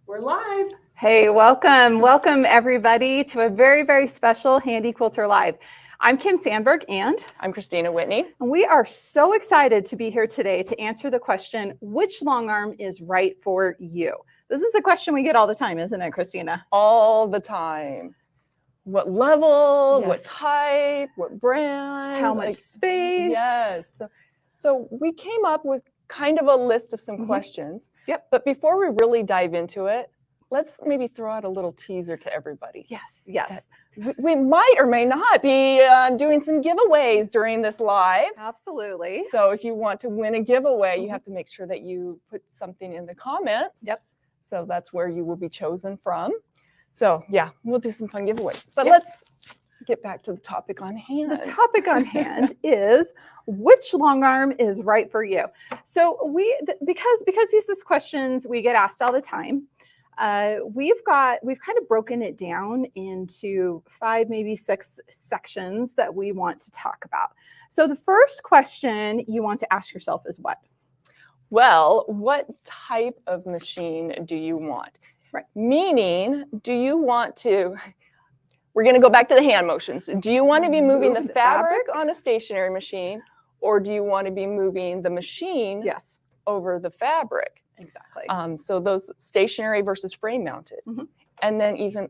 We're live. Hey, welcome everybody to a very, very special Handi Quilter Live. I'm Kim Sandberg and I'm Kristina Whitney. We are so excited to be here today to answer the question, which long arm is right for you? This is a question we get all the time, isn't it, Kristina? All the time. What level, Yes. what type, what brand, how much space? Yes. So we came up with kind of a list of some questions. Yep. But before we really dive into it, let's maybe throw out a little teaser to everybody. Yes. We might or may not be doing some giveaways during this live. Absolutely. So if you want to win a giveaway, you have to make sure that you put something in the comments. Yep. So that's where you will be chosen from. So yeah, we'll do some fun giveaways. But Yep. let's get back to the topic on hand. The topic on hand is which long arm is right for you. So because these are questions we get asked all the time, we've kind of broken it down into 5, maybe 6 sections that we want to talk about. So the first question you want to ask yourself is what? Well, what type of machine do you want? Right. Meaning, do you want to, we're going to go back to the hand motions. Do you want to be moving the fabric on a stationary machine, or do you want to be moving the machine Yes. over the fabric? Exactly. So those stationary versus frame mounted. And then even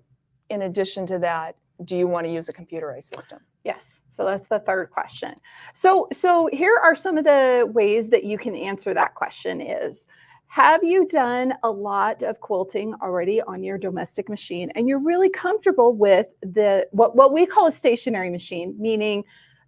in addition to that, do you want to use a computerized system? Yes. So that's the third question. So here are some of the ways that you can answer that question is, have you done a lot of quilting already on your domestic machine and you're really comfortable with what we call a stationary machine, meaning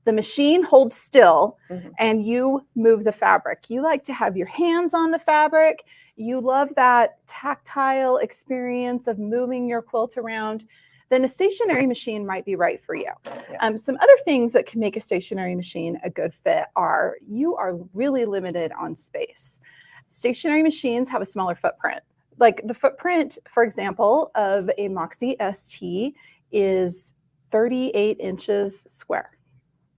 the machine holds still and you move the fabric. You like to have your hands on the fabric. You love that tactile experience of moving your quilt around. Then a stationary machine might be right for you. Yeah. Some other things that can make a stationary machine a good fit are you are really limited on space. Stationary machines have a smaller footprint. Like the footprint, for example, of a Moxie ST is 38 inches square.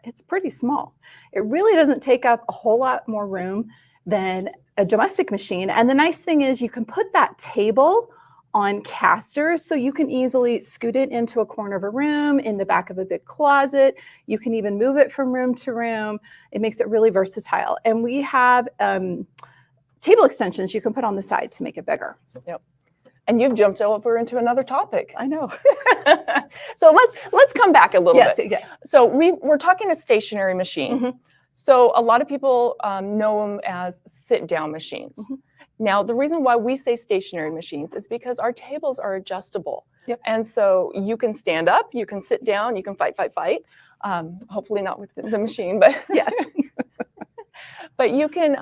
It's pretty small. It really doesn't take up a whole lot more room than a domestic machine. And the nice thing is you can put that table on casters, so you can easily scoot it into a corner of a room, in the back of a big closet. You can even move it from room to room. It makes it really versatile. And we have table extensions you can put on the side to make it bigger. Yep. And you've jumped over into another topic. I know. So let's come back a little bit. Yes. So we're talking a stationary machine. So a lot of people know them as sit-down machines. Now, the reason why we say stationary machines is because our tables are adjustable. Yep. And so you can stand up, you can sit down, you can fight. Hopefully not with the machine, but yes. But you can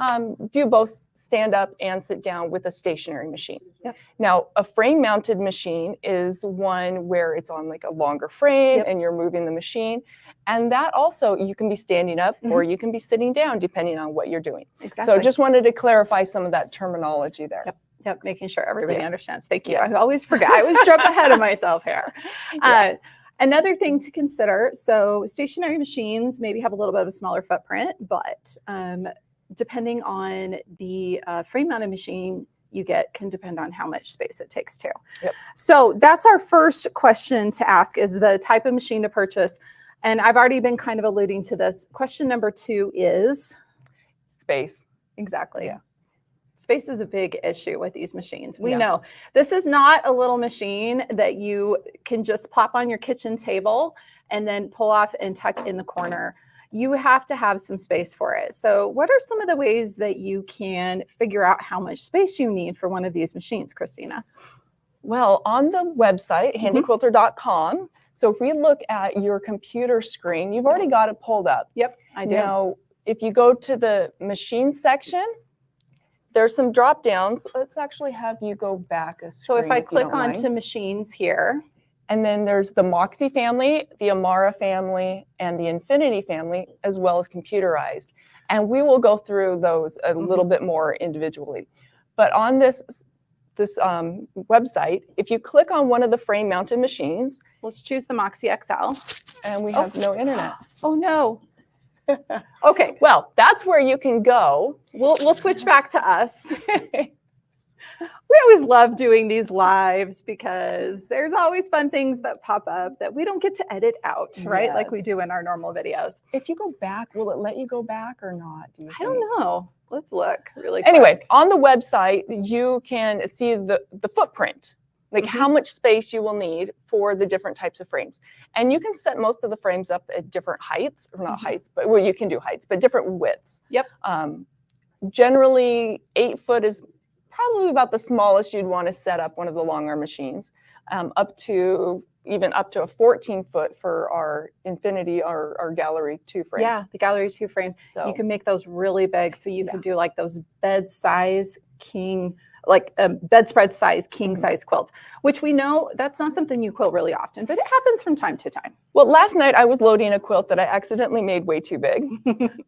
do both stand up and sit down with a stationary machine. Yep. Now, a frame mounted machine is one where it's on like a longer frame and you're moving the machine. And that also, you can be standing up or you can be sitting down depending on what you're doing. Exactly. So just wanted to clarify some of that terminology there. Yep. Making sure everybody understands. Thank you. I always forget. I always jump ahead of myself here. Another thing to consider, so stationary machines maybe have a little bit of a smaller footprint, but depending on the frame mounted machine you get can depend on how much space it takes too. Yep. So that's our first question to ask, is the type of machine to purchase. And I've already been kind of alluding to this. Question number 2 is? Space. Exactly. Yeah. Space is a big issue with these machines. We know this is not a little machine that you can just plop on your kitchen table and then pull off and tuck in the corner. You have to have some space for it. So what are some of the ways that you can figure out how much space you need for one of these machines, Kristina? Well, on the website, handiquilter.com, so if we look at your computer screen, you've already got it pulled up. Yep, I do. Now, if you go to the machine section, there's some drop downs. Let's actually have you go back a screen. So if I click onto machines here. And then there's the Moxie family, the Amara family, and the Infinity family, as well as computerized. And we will go through those a little bit more individually. But on this website, if you click on one of the frame mounted machines. Let's choose the Moxie XL. And we have no internet. Oh no. Okay. Well, that's where you can go. We'll switch back to us. We always love doing these lives because there's always fun things that pop up that we don't get to edit out, right? Like we Yes. do in our normal videos. If you go back, will it let you go back or not? Do you I don't think? know. Let's look really Anyway, quick. on the website, you can see the footprint, like Mm-hmm. how much space you will need for the different types of frames. And you can set most of the frames up at different heights, or not Mhm. heights, but well, you can do heights, but different widths. Yep. Generally, 8 foot is probably about the smallest you'd want to set up one of the Longarm machines, up to a 14 foot for our Infinity, our Gallery 2 frame. Yeah, the Gallery 2 frame. So You can make those really big. So you Yeah. can do like those bed size king, like bedspread size king size quilts, which we know that's not something you quilt really often, but it happens from time to time. Well, last night I was loading a quilt that I accidentally made way too big,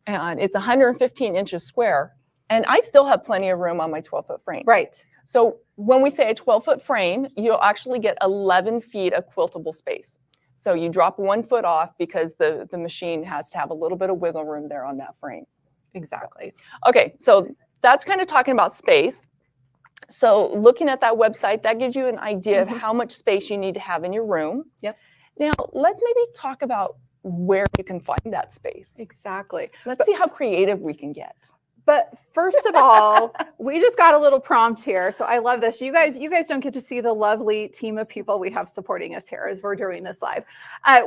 and it's 115 inches square, and I still have plenty of room on my 12-foot frame. Right. So when we say a 12-foot frame, you'll actually get 11 feet of quiltable space. So you drop 1 foot off because the machine has to have a little bit of wiggle room there on that frame. Exactly. Okay, so that's kind of talking about space. So looking at that website, that gives you an idea of how much space you need to have in your room. Yep. Now, let's maybe talk about where you can find that space. Exactly. Let's see how creative we can get. But first of all, we just got a little prompt here. So I love this. You guys don't get to see the lovely team of people we have supporting us here as we're doing this live.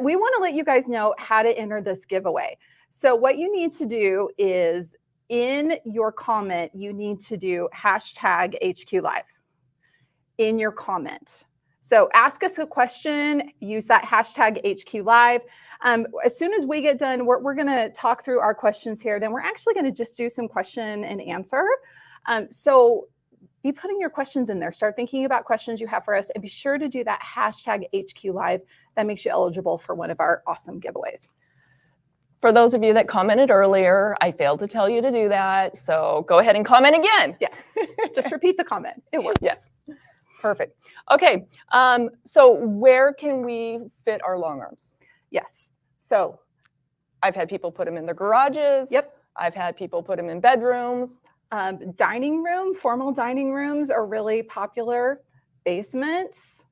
We want to let you guys know how to enter this giveaway. So what you need to do is in your comment, you need to do #HQ Live in your comment. So ask us a question, use that #HQ Live. As soon as we get done, we're going to talk through our questions here. Then we're actually going to just do some question and answer. So be putting your questions in there. Start thinking about questions you have for us and be sure to do that #HQ Live. That makes you eligible for one of our awesome giveaways. For those of you that commented earlier, I failed to tell you to do that. So go ahead and comment again. Yes, just repeat the comment. It works. Yes. Perfect. Okay, so where can we fit our long arms? Yes. So I've had people put them in their garages. Yep. I've had people put them in bedrooms. Dining room, formal dining rooms are really popular. Basements.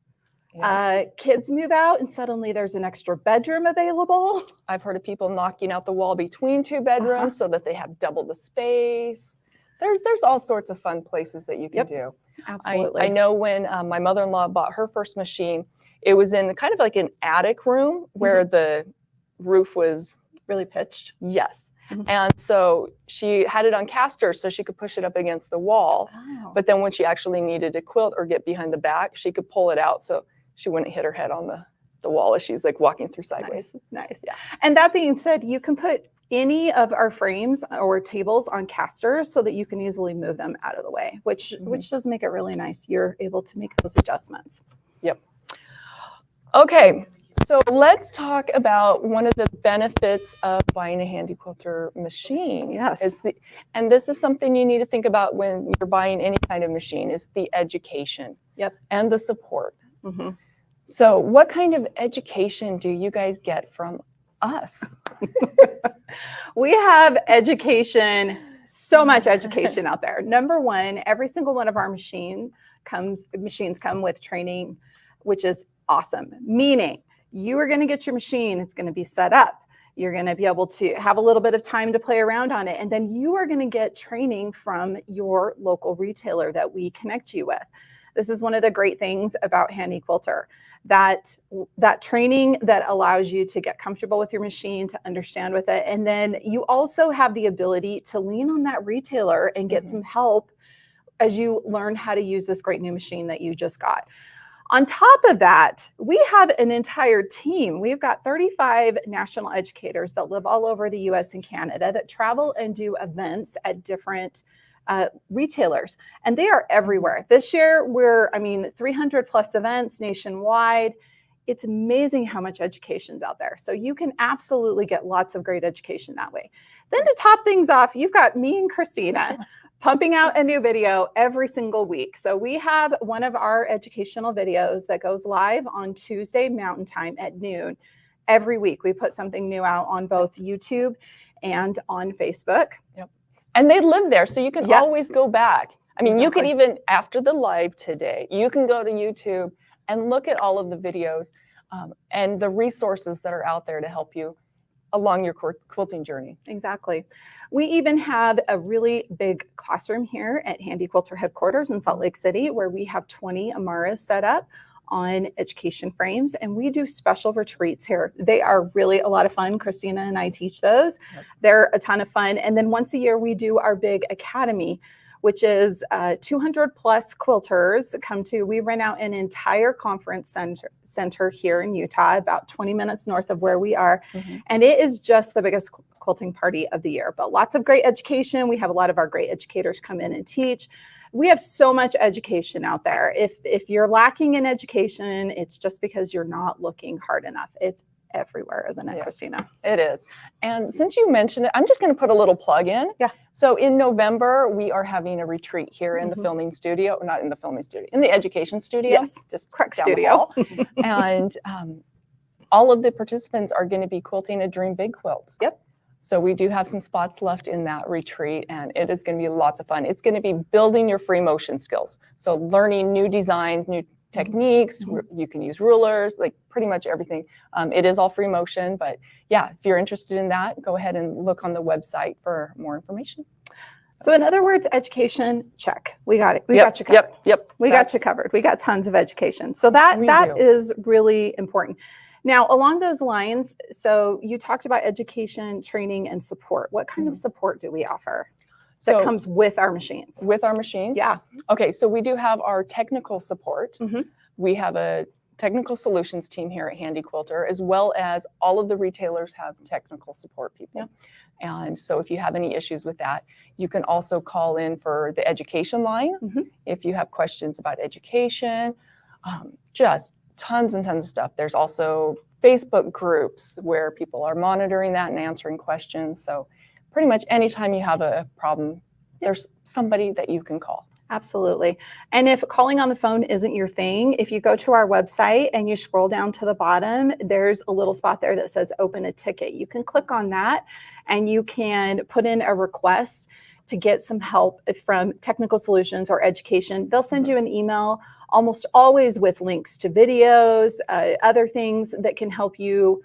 Yeah. Kids move out and suddenly there's an extra bedroom available. I've heard of people knocking out the wall between 2 bedrooms so that they have double the space. There's all sorts of fun places that you can do. Absolutely. I know when my mother-in-law bought her first machine, it was in kind of like an attic room where the roof was really pitched. Yes. And so she had it on casters so she could push it up against the wall. Oh. But then when she actually needed to quilt or get behind the back, she could pull it out so she wouldn't hit her head on the wall as she's like walking through sideways. Nice. Yeah. And that being said, you can put any of our frames or tables on casters so that you can easily move them out of the way, which does make it really nice. You're able to make those adjustments. Yep. Okay. So let's talk about one of the benefits of buying a Handi Quilter machine. Yes. And this is something you need to think about when you're buying any kind of machine, is the education. Yep. And the support. So what kind of education do you guys get from us? We have education, so much education out there. Number one, every single one of our machines come with training, which is awesome. Meaning, you are going to get your machine, it's going to be set up. You're going to be able to have a little bit of time to play around on it. And then you are going to get training from your local retailer that we connect you with. This is one of the great things about Handi Quilter, that training that allows you to get comfortable with your machine, to understand with it. And then you also have the ability to lean on that retailer and get some help as you learn how to use this great new machine that you just got. On top of that, we have an entire team. We've got 35 national educators that live all over the US and Canada that travel and do events at different retailers, and they are everywhere. This year, 300 plus events nationwide. It's amazing how much education's out there. So you can absolutely get lots of great education that way. Then to top things off, you've got me and Kristina pumping out a new video every single week. So we have one of our educational videos that goes live on Tuesday Mountain Time at noon. Every week we put something new out on both YouTube and on Facebook. Yep. And they live there, so you can always go back. I mean, you could Exactly. even, after the live today, you can go to YouTube and look at all of the videos and the resources that are out there to help you along your quilting journey. Exactly. We even have a really big classroom here at Handi Quilter headquarters in Salt Lake City, where we have 20 Amaras set up on education frames, and we do special retreats here. They are really a lot of fun. Kristina and I teach those. Yep. They're a ton of fun. And then once a year, we do our big academy, which is 200 plus quilters come to. We rent out an entire conference center here in Utah, about 20 minutes north of where we are. Mhm. And it is just the biggest quilting party of the year, but lots of great education. We have a lot of our great educators come in and teach. We have so much education out there. If you're lacking in education, it's just because you're not looking hard enough. It's everywhere, isn't it, Yeah. Kristina? It is. And since you mentioned it, I'm just going to put a little plug in. Yeah. So in November, we are having a retreat here in the Mhm. filming studio, not in the filming studio, in the education studio. Yes. Just Correct down the studio. hall. And all of the participants are going to be quilting a Dream Big quilt. Yep. So we do have some spots left in that retreat, and it is going to be lots of fun. It's going to be building your free motion skills. So learning new designs, new techniques. You can use rulers, like pretty much everything. It is all free motion, but yeah, if you're interested in that, go ahead and look on the website for more information. So in other words, education, check. We got it. We Yep, got you covered. Yep. We got you covered. We got tons of education. So that do. is really important. Now, along those lines, so you talked about education, training, and support. What kind of support do we offer that comes with our machines? With our machines? Yeah. Okay, so we do have our technical support. Mhm. We have a technical solutions team here at Handi Quilter, as well as all of the retailers have technical support people. Yeah. And so if you have any issues with that, you can also call in for the education line. Mhm. If you have questions about education, just tons and tons of stuff. There's also Facebook groups where people are monitoring that and answering questions. So pretty much anytime you have a problem, there's somebody that you can call. Absolutely. And if calling on the phone isn't your thing, if you go to our website and you scroll down to the bottom, there's a little spot there that says open a ticket. You can click on that and you can put in a request to get some help from Technical Solutions or Education. They'll send you an email almost always with links to videos, other things that can help you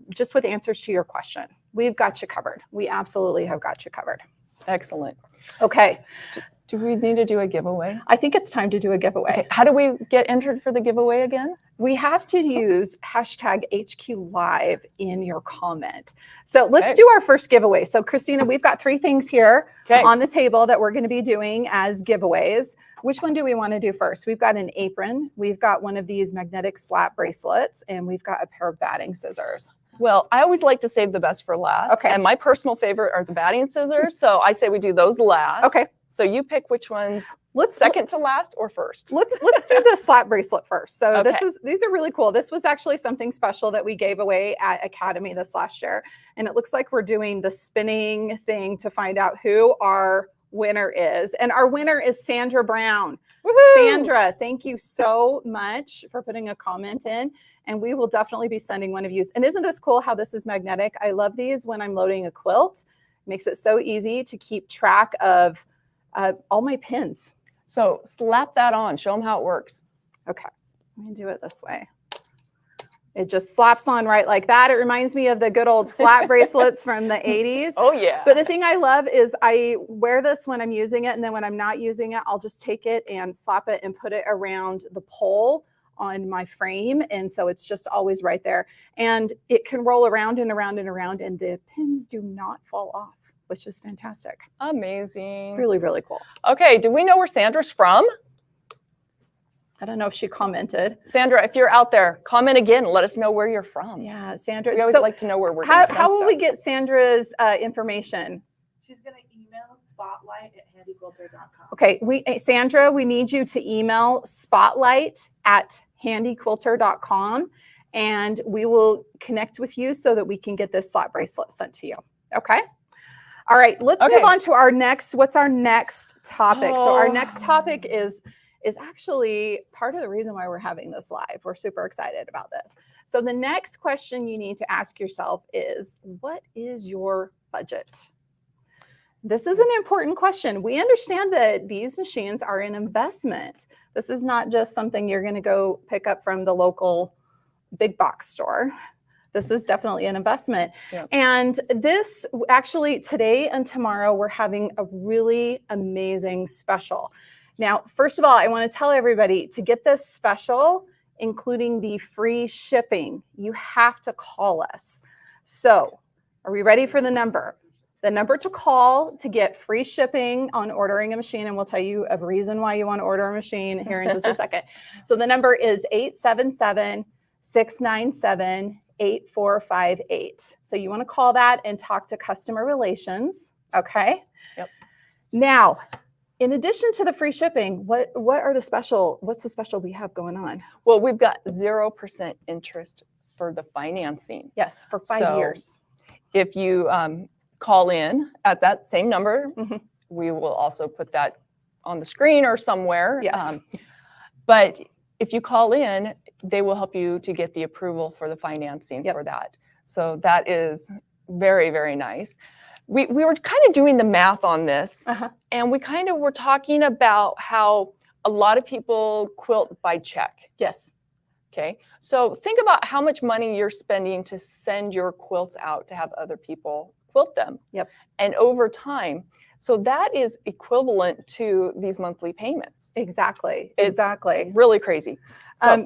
just with answers to your question. We've got you covered. We absolutely have got you covered. Excellent. Okay. Do we need to do a giveaway? I think it's time to do a giveaway. Okay. How do we get entered for the giveaway again? We have to use hashtag HQ Live in your comment. So let's do our first giveaway. So Kristina, we've got 3 things here on the table that we're going to be doing as giveaways. Which one do we want to do first? We've got an apron. We've got one of these magnetic slap bracelets, and we've got a pair of batting scissors. Well, I always like to save the best for last. Okay. And my personal favorite are the batting scissors. So I say we do those last. Okay. So you pick which ones, Let's second to last or first? Let's do the slap bracelet first. So Okay. these are really cool. This was actually something special that we gave away at Academy this last year. And it looks like we're doing the spinning thing to find out who our winner is. And our winner is Sandra Brown. Woohoo! Sandra, thank you so much for putting a comment in. And we will definitely be sending one of you. And isn't this cool how this is magnetic? I love these when I'm loading a quilt. It makes it so easy to keep track of all my pins. So slap that on. Show them how it works. Okay, let me do it this way. It just slaps on right like that. It reminds me of the good old slap bracelets from the 80s. Oh, yeah. But the thing I love is I wear this when I'm using it, and then when I'm not using it, I'll just take it and slap it and put it around the pole on my frame. And so it's just always right there. And it can roll around and around and around, and the pins do not fall off, which is fantastic. Amazing. Really, really cool. Okay, do we know where Sandra's from? I don't know if she commented. Sandra, if you're out there, comment again and let us know where you're from. Yeah, Sandra. We always like to know where we're How going. will we get Sandra's information? She's going to email spotlight@handiquilter.com. Okay, Sandra, we need you to email spotlight@handiquilter.com, and we will connect with you so that we can get this slap bracelet sent to you. Okay. All right, let's move on to our next. What's our next topic? So our next topic is actually part of the reason why we're having this live. We're super excited about this. So the next question you need to ask yourself is, what is your budget? This is an important question. We understand that these machines are an investment. This is not just something you're going to go pick up from the local big box store. This is definitely an investment. Yep. And this actually today and tomorrow, we're having a really amazing special. Now, first of all, I want to tell everybody to get this special, including the free shipping, you have to call us. So are we ready for the number? The number to call to get free shipping on ordering a machine, and we'll tell you a reason why you want to order a machine here in just a second. So the number is 877-697-8458. So you want to call that and talk to customer relations, okay? Yep. Now, in addition to the free shipping, what's the special we have going on? Well, we've got 0% interest for the financing. Yes, for 5 years. If you call in at that same number, Mhm. we will also put that on the screen or somewhere. Yes. But if you call in, they will help you to get the approval for the financing Yep. for that. So that is very, very nice. We were kind of doing the math on this, Uh-huh. and we kind of were talking about how a lot of people quilt by check. Yes. Okay, so think about how much money you're spending to send your quilts out to have other people quilt them. Yep. And over time, so that is equivalent to these monthly payments. Exactly. It's Exactly. really crazy.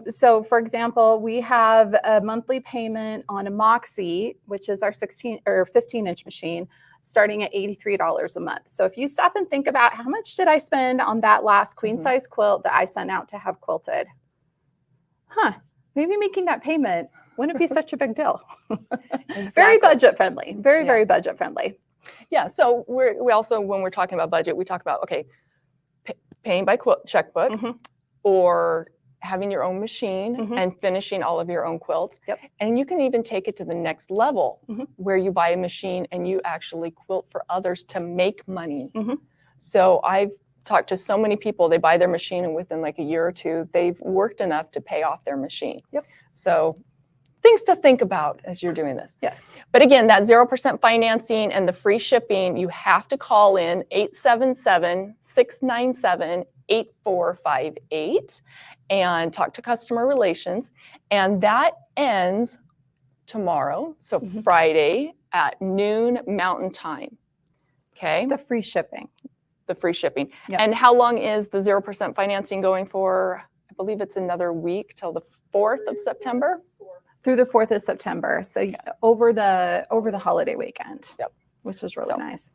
So for example, we have a monthly payment on a Moxie, which is our 16 or 15-inch machine, starting at $83 a month. So if you stop and think about how much did I spend on that last queen size quilt that I sent out to have quilted? Maybe making that payment wouldn't be such a big deal. Very budget friendly. Very, Yeah. very budget friendly. Yeah, so we also, when we're talking about budget, we talk about, okay, paying by checkbook Mhm. or having your own machine Mhm. and finishing all of your own quilts. Yep. And you can even take it to the next level Mhm. where you buy a machine and you actually quilt for others to make money. Mhm. So I've talked to so many people, they buy their machine and within like a year or two, they've worked enough to pay off their machine. Yep. So things to think about as you're doing this. Yes. But again, that 0% financing and the free shipping, you have to call in 877-697-8458 and talk to customer relations. And that ends tomorrow, so Mhm. Friday at noon Mountain Time. Okay, The free shipping. the free shipping. Yep. And how long is the 0% financing going for? I believe it's another week till the 4th of September. Through the 4th of September. So over the holiday weekend. Yep. Which is really So- nice.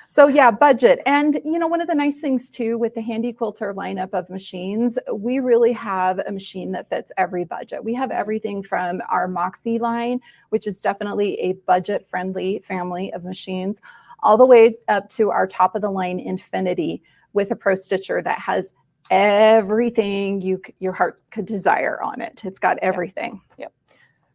So yeah, budget. And one of the nice things too with the Handi Quilter lineup of machines, we really have a machine that fits every budget. We have everything from our Moxie line, which is definitely a budget friendly family of machines, all the way up to our top of the line Infinity with a Pro Stitcher that has everything your heart could desire on it. It's got everything.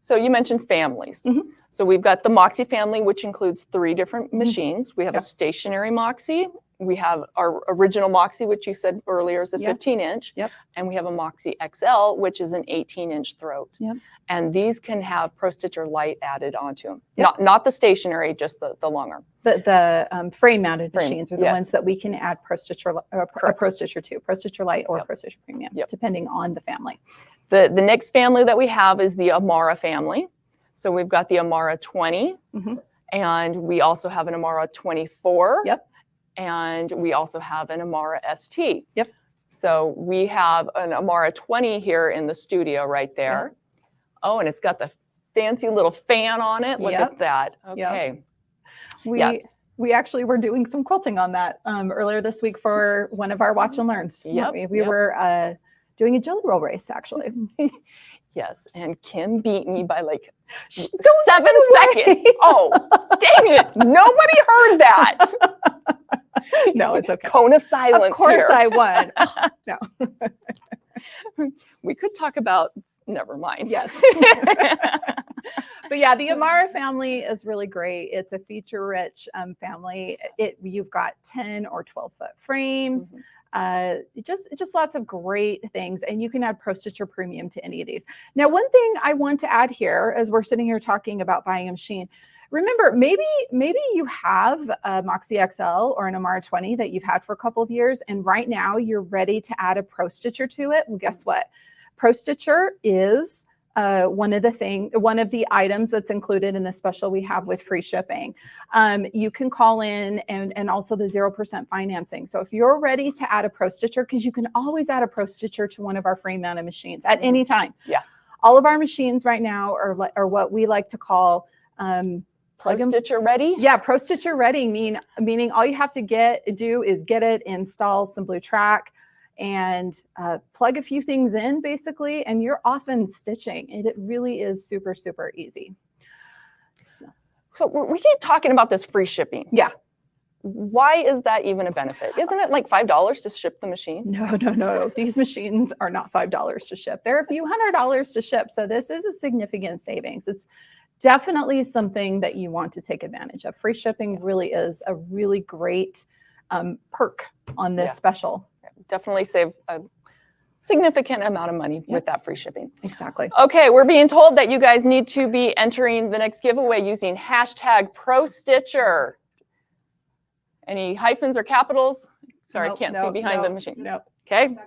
So you mentioned families. Mhm. So we've got the Moxie family, which includes 3 different Mhm. machines. We have Yep. a stationary Moxie. We have our original Moxie, which you said earlier is a Yep. 15-inch. Yep. And we have a Moxie XL, which is an 18-inch throat. Yep. And these can have Pro Stitcher Light added onto them. Yep. Not the stationary, just the Longarm. The frame mounted Frame, machines are the yes. ones that we can add Pro Stitcher, Pro Stitcher 2, Pro Stitcher Light, or Yep. Pro Stitcher Premium, Yep. depending on the family. The next family that we have is the Amara family. So we've got the Amara 20, Mhm. and we also have an Amara 24. Yep. And we also have an Amara ST. Yep. So we have an Amara 20 here in the studio right there. Oh, and it's got the fancy little fan on it. Look Yep. at that. Yep. Okay. We actually were doing some quilting on that earlier this week for one of our watch and learns. Yep, We yep. were doing a jelly roll race actually. Yes. And Kim beat me by like Don't 7 give it away. seconds. Oh, dang it. Nobody heard that. No, it's okay. Cone of silence Of course here. I won. Oh, no. We could talk about, never mind. Yes. But yeah, the Amara family is really great. It's a feature-rich family. You've got 10 or 12-foot frames. Just lots of great things, and you can add Pro Stitcher Premium to any of these. Now, one thing I want to add here, as we're sitting here talking about buying a machine, Remember, maybe you have a Moxie XL or an Amara 20 that you've had for a couple of years, and right now you're ready to add a Pro Stitcher to it. Well, guess what? Pro Stitcher is one of the items that's included in the special we have with free shipping. You can call in and also the 0% financing. So if you're ready to add a Pro Stitcher, because you can always add a Pro Stitcher to one of our frame mounted machines at any time. Yeah. All of our machines right now are what we like to call Pro Stitcher ready? Yeah, Pro Stitcher ready, meaning all you have to do is get it, install some Blue Track, and plug a few things in basically, and you're off and stitching. And it really is super, super easy. So we keep talking about this free shipping. Yeah. Why is that even a benefit? Isn't it like $5 to ship the machine? No. These machines are not $5 to ship. They're a few $100s to ship. So this is a significant savings. It's definitely something that you want to take advantage of. Free shipping really is a really great perk on this special. Definitely save a significant amount of money with that free shipping. Exactly. Okay, we're being told that you guys need to be entering the next giveaway using #ProStitcher. Any hyphens or capitals? Sorry, I can't see behind the machine. No. Okay.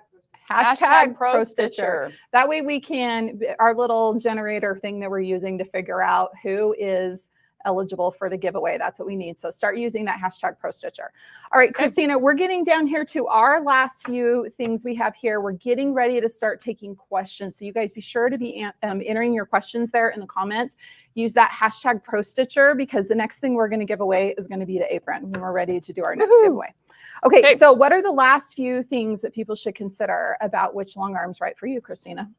#ProStitcher. That way we can, our little generator thing that we're using to figure out who is eligible for the giveaway. That's what we need. So start using that #ProStitcher. All right, Kristina, we're getting down here to our last few things we have here. We're getting ready to start taking questions. So you guys be sure to be entering your questions there in the comments. Use that #ProStitcher, because the next thing we're going to give away is going to be the apron when we're ready to do our next giveaway. Okay, so what are the last few things that people should consider about which long arm's right for you, Kristina?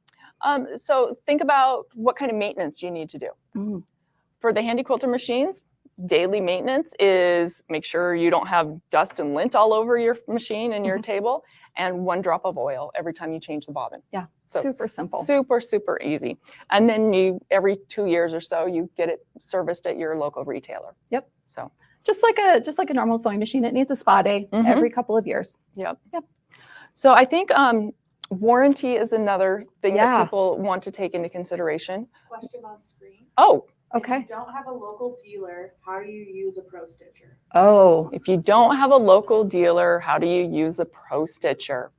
So think about what kind of maintenance you need to do. For the Handi Quilter machines, daily maintenance is make sure you don't have dust and lint all over your machine and your table, and 1 drop of oil every time you change the bobbin. Yeah, so super simple. Super, super easy. And then every 2 years or so, you get it serviced at your local retailer. Yep. So just like a normal sewing machine, it needs a spa day every couple of years. Yep. So I think warranty is another thing that people want to take into consideration. Question on screen. Oh, okay. If you don't have a local dealer, how do you use a Pro Stitcher? Oh, if you don't have a local dealer, how do you use a Pro Stitcher?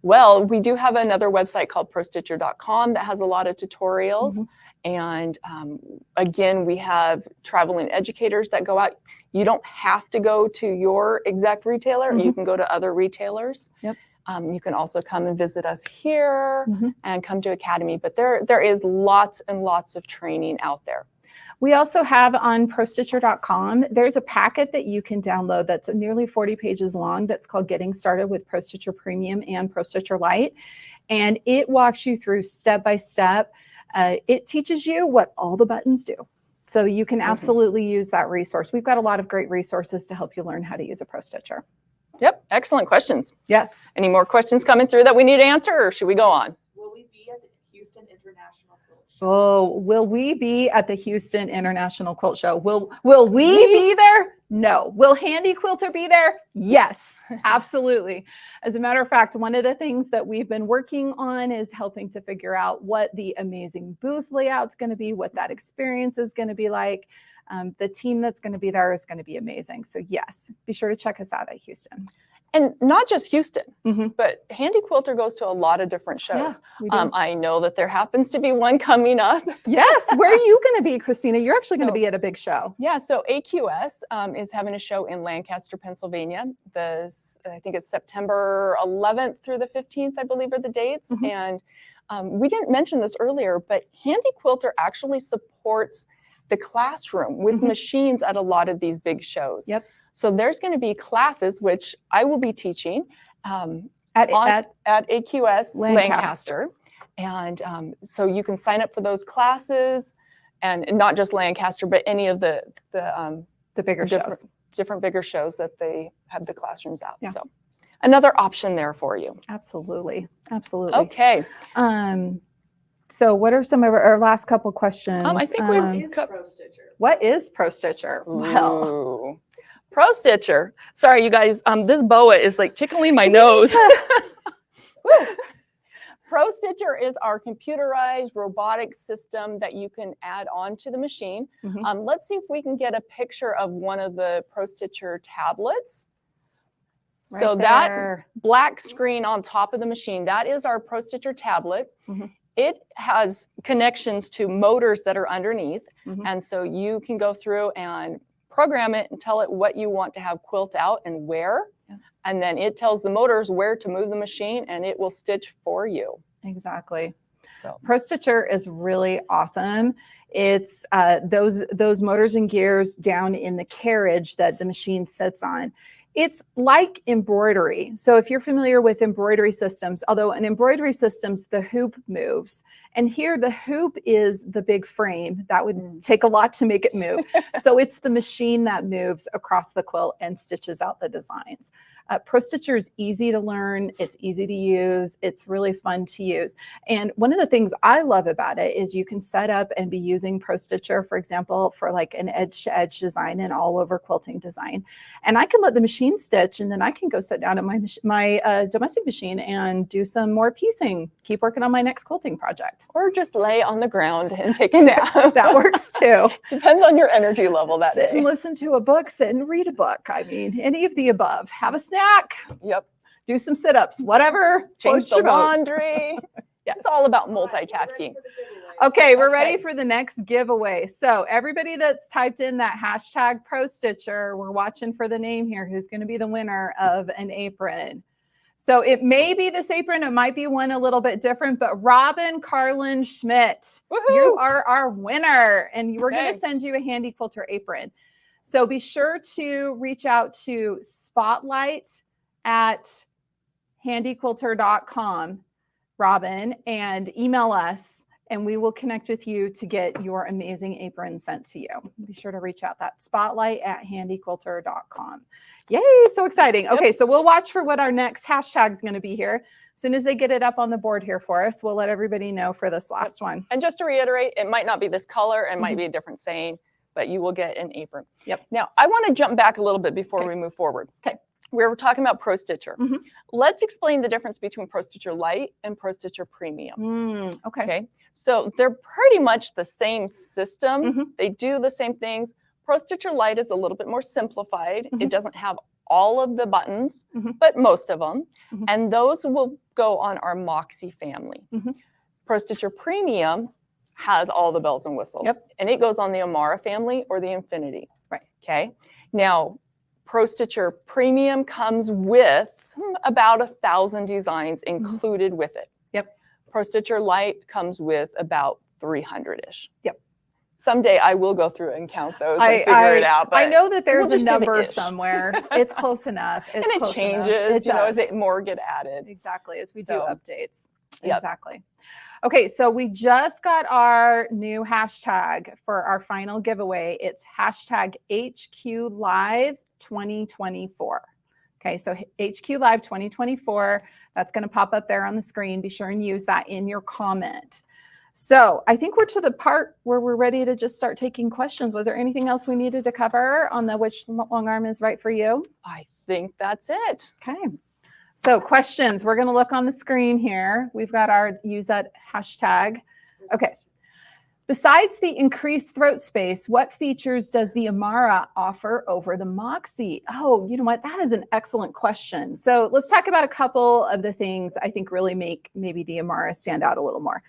Well, we do have another website called prostitcher.com that has a lot of tutorials. And again, we have traveling educators that go out. You don't have to go to your exact retailer. You can go to other retailers. Yep. You can also come and visit us here and come to Academy. But there is lots and lots of training out there. We also have on prostitcher.com, there's a packet that you can download that's nearly 40 pages long that's called Getting Started with Pro Stitcher Premium and Pro Stitcher Lite. And it walks you through step by step. It teaches you what all the buttons do. So you can absolutely use that resource. We've got a lot of great resources to help you learn how to use a Pro Stitcher. Yep, excellent questions. Yes. Any more questions coming through that we need to answer, or should we go on? Will we be at the Houston International Quilt Show? Oh, will we be at the Houston International Quilt Show? Will we be there? No. Will Handi Quilter be there? Yes, absolutely. As a matter of fact, one of the things that we've been working on is helping to figure out what the amazing booth layout's going to be, what that experience is going to be like. The team that's going to be there is going to be amazing. So yes, be sure to check us out at Houston. And not just Houston, but Handi Quilter goes to a lot of different shows. Yeah, we do. I know that there happens to be one coming up. Yes. Where are you going to be, Kristina? You're actually going to be at a big show. Yeah. So AQS is having a show in Lancaster, Pennsylvania. I think it's September 11th through the 15th, I believe are the dates. And we didn't mention this earlier, but Handi Quilter actually supports the classroom with machines at a lot of these big shows. Yep. So there's going to be classes, which I will be teaching at AQS Lancaster. And so you can sign up for those classes, and not just Lancaster, but any of the bigger shows. Different bigger shows that they have the classrooms out. Yeah. So another option there for you. Absolutely. Absolutely. Okay. So what are some of our last couple questions? I think Pro Stitcher. What is Pro Stitcher? Well, Pro Stitcher. Sorry, you guys. This boa is like tickling my nose. Pro Stitcher is our computerized robotic system that you can add on to the machine. Mhm. Let's see if we can get a picture of one of the Pro Stitcher tablets. So Right that there. black screen on top of the machine, that is our Pro Stitcher tablet. Mhm. It has connections to motors that are underneath. Mhm. And so you can go through and program it and tell it what you want to have quilt out and where. Yeah. And then it tells the motors where to move the machine and it will stitch for you. Exactly. So Pro Stitcher is really awesome. It's those motors and gears down in the carriage that the machine sits on. It's like embroidery. So if you're familiar with embroidery systems, although in embroidery systems, the hoop moves. And here the hoop is the big frame. That would take a lot to make it move. So it's the machine that moves across the quilt and stitches out the designs. Pro Stitcher is easy to learn. It's easy to use. It's really fun to use. And one of the things I love about it is you can set up and be using Pro Stitcher, for example, for like an edge-to-edge design and all over quilting design. And I can let the machine stitch, and then I can go sit down at my domestic machine and do some more piecing, keep working on my next quilting project. or just lay on the ground and take a nap. That works too. Depends on your energy level that Sit day. and listen to a book, sit and read a book. I mean, any of the above. Have a snack, Yep. do some sit-ups, whatever. Change floats the your boat. laundry. Yes. It's all about All right, we're ready multitasking. for the giveaway. Okay, we're ready Okay. for the next giveaway. So everybody that's typed in that hashtag Pro Stitcher, we're watching for the name here. Who's going to be the winner of an apron? So it may be this apron. It might be one a little bit different, but Robin Carlin Schmidt, you Woohoo! are our winner, and we're going Okay. to send you a Handi Quilter apron. So be sure to reach out to spotlight@handiquilter.com, Robin, and email us, and we will connect with you to get your amazing apron sent to you. Be sure to reach out, that spotlight@handiquilter.com. Yay, so exciting. Yep. Okay, so we'll watch for what our next hashtag is going to be here. As soon as they get it up on the board here for us, we'll let everybody know for this last one. And just to reiterate, it might not be this color, it might Mhm. be a different saying, but you will get an apron. Yep. Now, I want to jump back a little bit before Okay. we move forward. Okay. We were talking about Pro Stitcher. Mhm. Let's explain the difference between Pro Stitcher Lite and Pro Stitcher Premium. Okay. Okay. So they're pretty much the same system. Mhm. They do the same things. Pro Stitcher Lite is a little bit more simplified. Mhm. It doesn't have all of the buttons, Mhm. but most of them. Mhm. And those will go on our Moxie family. Mhm. Pro Stitcher Premium has all the bells and whistles. Yep. And it goes on the Amara family or the Infinity. Right. Okay. Now, Pro Stitcher Premium comes with about 1,000 designs included with it. Yep. Pro Stitcher Lite comes with about 300-ish. Yep. Someday I will go through and count those and figure it out. But I know that there's we'll a just do the number ish. somewhere. It's close enough. It's and it close enough. changes, It as does. more get added. Exactly, as we So, do updates. yep. Exactly. Okay, so we just got our new hashtag for our final giveaway. It's hashtag HQ Live 2024. Okay, so HQ Live 2024, that's going to pop up there on the screen. Be sure and use that in your comment. So I think we're to the part where we're ready to just start taking questions. Was there anything else we needed to cover on the which long arm is right for you? I think that's it. Okay. So questions, we're going to look on the screen here. We've got our use that hashtag. Okay. Besides the increased throat space, what features does the Amara offer over the Moxie? Oh, you know what? That is an excellent question. So let's talk about a couple of the things I think really make maybe the Amara stand out a little more.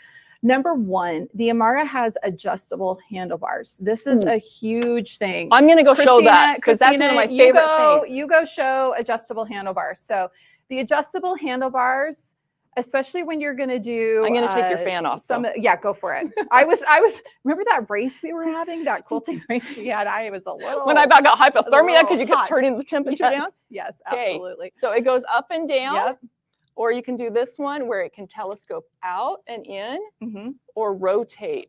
Number one, the Amara has adjustable handlebars. This is a huge thing. I'm going to go show that because that's one of my Christina, favorite things. You go show adjustable handlebars. So the adjustable handlebars, especially when you're going to do, I'm going to take your fan off. yeah, go for it. I was, remember that race we were having, that quilting race we had? I was a little. When I about got hypothermia because you kept hot. turning the temperature down. Yes, Okay. absolutely. So it goes up and down. Yep. Or you can do this one where it can telescope out and in Mhm. or rotate.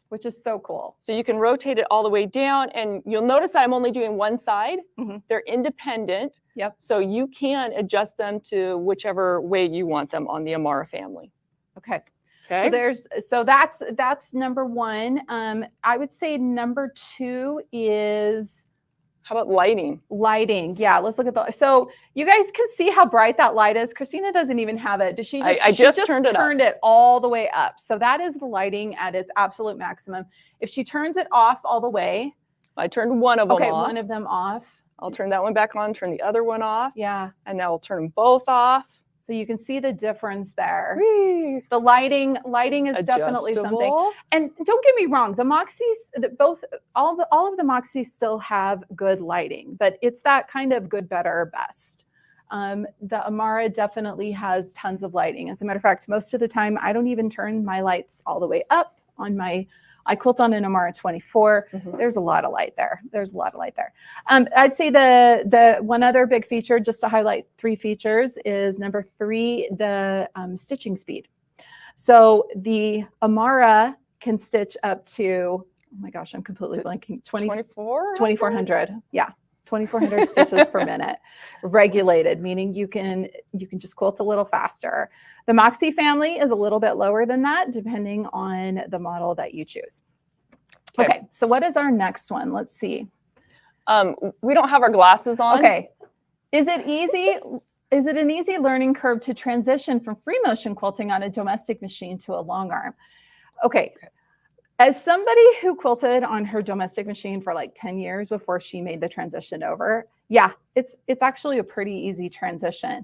Which is so cool. So you can rotate it all the way down and you'll notice that I'm only doing one side. Mhm. They're independent. Yep. So you can adjust them to whichever way you want them on the Amara family. Okay. Okay. So that's number one. I would say number two is How about lighting? Lighting. Yeah, let's look at the, so you guys can see how bright that light is. Kristina doesn't even have it. Does she just, I she just turned it all the way up. So that is the lighting at its absolute maximum. If she turns it off all the way. I turned one of them Okay, off. one of them off. I'll turn that one back on, turn the other one off. Yeah. And now I'll turn them both off. So you can see the difference there. Whee! The lighting is definitely something. Adjustable. And don't get me wrong, the Moxies, all of the Moxies still have good lighting, but it's that kind of good, better, or best. The Amara definitely has tons of lighting. As a matter of fact, most of the time I don't even turn my lights all the way up on my, I quilt on an Amara 24. There's a lot of light there. I'd say the one other big feature, just to highlight 3 features, is number 3, the stitching speed. So the Amara can stitch up to, oh my gosh, I'm completely blanking, 2,400. Yeah, 2,400 stitches per minute, regulated, meaning you can just quilt a little faster. The Moxie family is a little bit lower than that, depending on the model that you choose. Okay, so what is our next one? Let's see. We don't have our glasses on. Okay, is it an easy learning curve to transition from free motion quilting on a domestic machine to a long arm? Okay. As somebody who quilted on her domestic machine for like 10 years before she made the transition over, yeah, it's actually a pretty easy transition.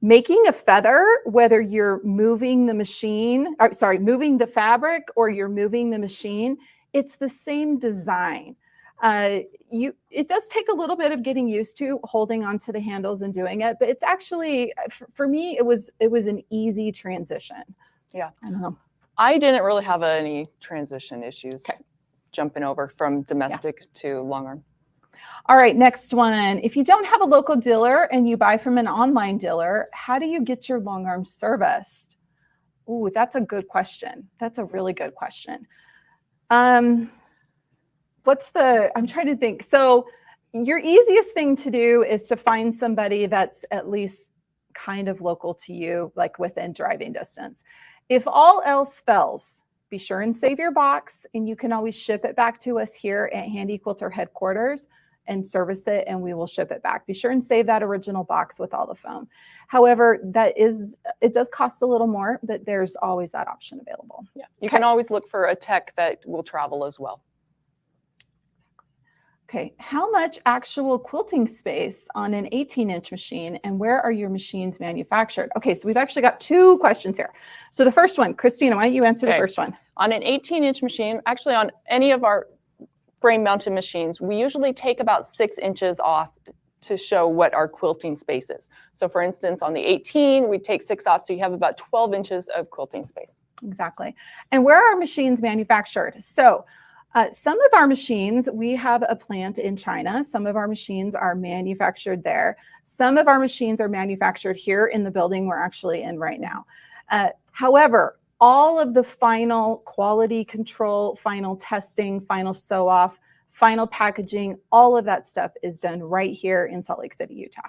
Making a feather, whether you're moving the machine, moving the fabric or you're moving the machine, it's the same design. It does take a little bit of getting used to holding onto the handles and doing it, but it's actually, for me, it was an easy transition. Yeah. I don't know. I didn't really have any transition issues jumping over from domestic to long arm. All right, next one. If you don't have a local dealer and you buy from an online dealer, how do you get your long arm serviced? Ooh, that's a good question. That's a really good question. I'm trying to think. So your easiest thing to do is to find somebody that's at least kind of local to you, like within driving distance. If all else fails, be sure and save your box, and you can always ship it back to us here at Handi Quilter headquarters and service it, and we will ship it back. Be sure and save that original box with all the foam. However, it does cost a little more, but there's always that option available. Yeah, you can always look for a tech that will travel as well. Okay, how much actual quilting space on an 18-inch machine, and where are your machines manufactured? Okay, so we've actually got 2 questions here. So the first one, Kristina, why don't you answer the first one? On an 18-inch machine, actually on any of our frame-mounted machines, we usually take about 6 inches off to show what our quilting space is. So for instance, on the 18, we take 6 off, so you have about 12 inches of quilting space. Exactly. And where are machines manufactured? So some of our machines, we have a plant in China. Some of our machines are manufactured there. Some of our machines are manufactured here in the building we're actually in right now. However, all of the final quality control, final testing, final sew off, final packaging, all of that stuff is done right here in Salt Lake City, Utah.